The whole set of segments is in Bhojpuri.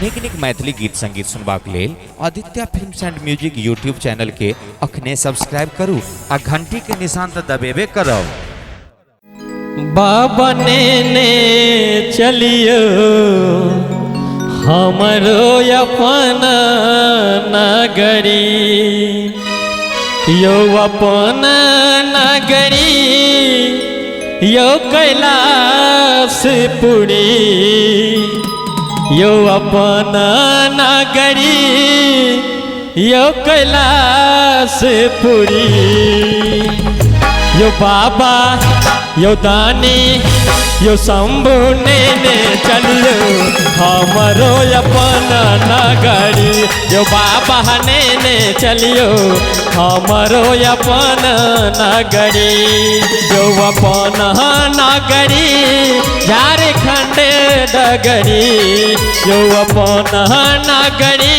निक निक मैथिली गीत संगीत सुनबाक लेल Aditya films and music YouTube channel के अखने सब्सक्राइब करू आ घंटी के निशान तो दबेबे करब। बाबा ने चलियो हमरो अपन नगरी, यो अपन नगरी यो कैलाशपुरी, यो अपन नगरी यो कैलाशपुरी, यो बाबा यो दानी यो शंभु ने चलियो हमरो अपन नगरी, यो बाबा ने चलियो हमरो अपन नगरी, यो अपन नगरी झारखंड डगरी, यो अपन नगरी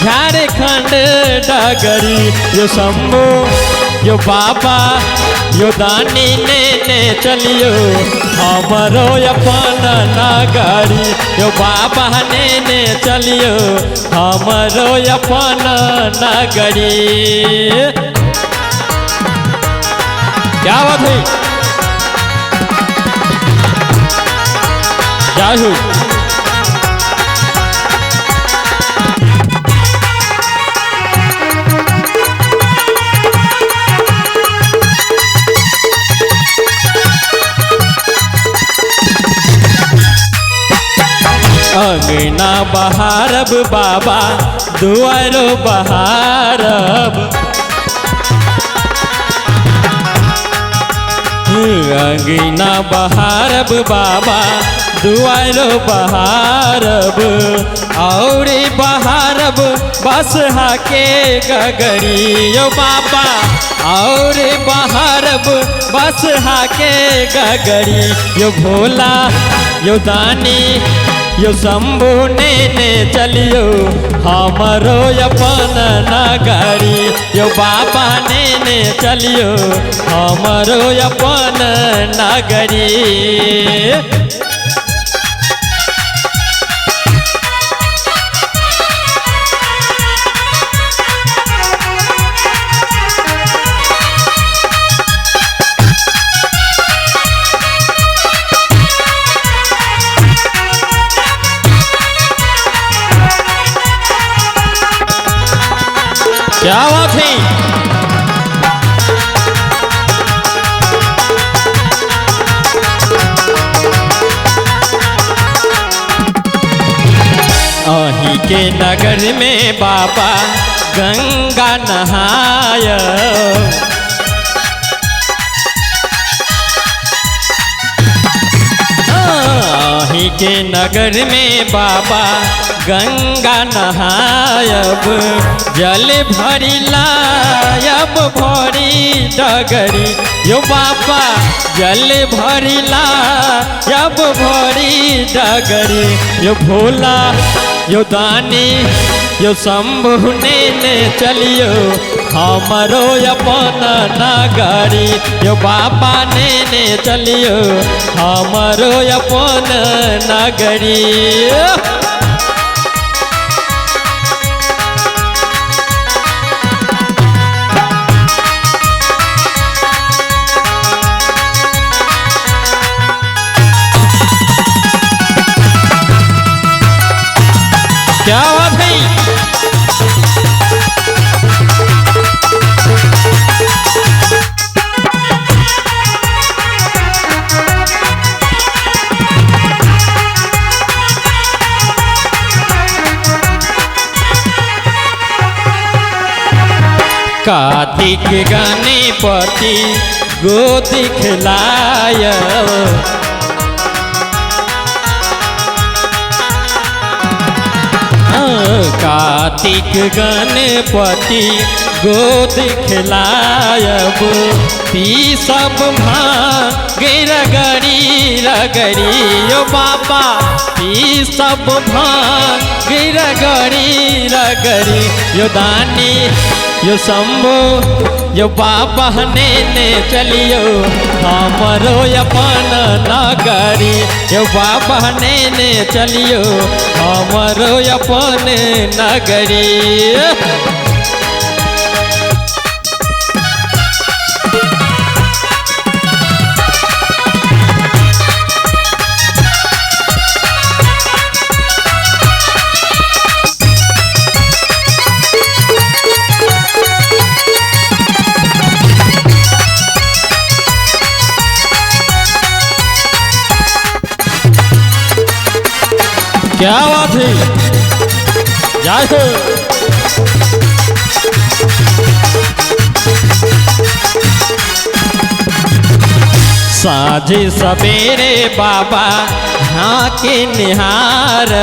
झारखंड डगरी, यो शंभु यो बाबा यो दानी ने चलियो हमरो अपन नगरी, यो बाबा ने चलियो हमरो अपन नगरी। क्या बात है, जय हो। अंगना बहारब बाबा दुआरो बहारब, अंगना बहारब बाबा दुआरो बहारब, और बहारब बसहा के गगरी, यो बाबा और बहारब बसहा के गगरी, यो भोला यो दानी यो शंभु ने चलियो हमरो अपन नगरी, यो बाबा ने चलियो हमरो अपन नगरी। क्या बात है, अही के नगर में बाबा गंगा नहाय, अही के नगर में बाबा गंगा नहायब, जल भरिला अब भरी डगरी, यो बाबा जल भरिला अब भरी डगरी, यो भोला यो दानी यो शंभु ने चलियो हमरो अपन नगरी, यो बाबा ने चलियो हमरो अपन नगरी। क्या बात है, कार्तिक गणपति गोद खिलाय, कार्तिक गणपति गोद खिलायब, पी सब भांग रगड़ी रगड़ी, यो बाबा पी सब भांग रगड़ी रगड़ी, यो दानी यो शंभु यो बाबा ने चलियो हमरो अपन नगरी यो बाबा ने चलियो हमरो अपन नगरी। क्या बात है, जय हो। साझे सवेरे बाबा हाँ के निहार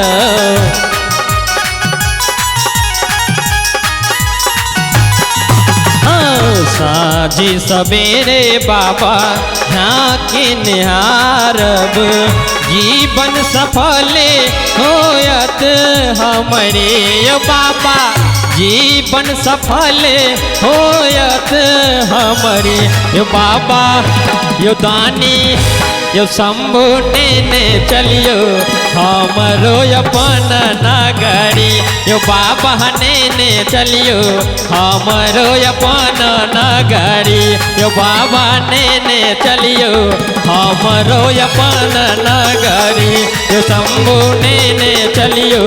साझी सवेरे बाबा हाँ के निहारब जीवन सफल होयत हमरे बाबा जीवन सफल होयत हमरे यो बाबा यो दानी यो शंभु ने चलियो हमरो अपन नगरी यो बाबा ने चलियो हमरो अपन नगरी यो बाबा ने चलियो हमरो अपन नगरी यो शंभु ने चलियो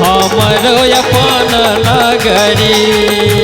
हमरो अपन नगरी।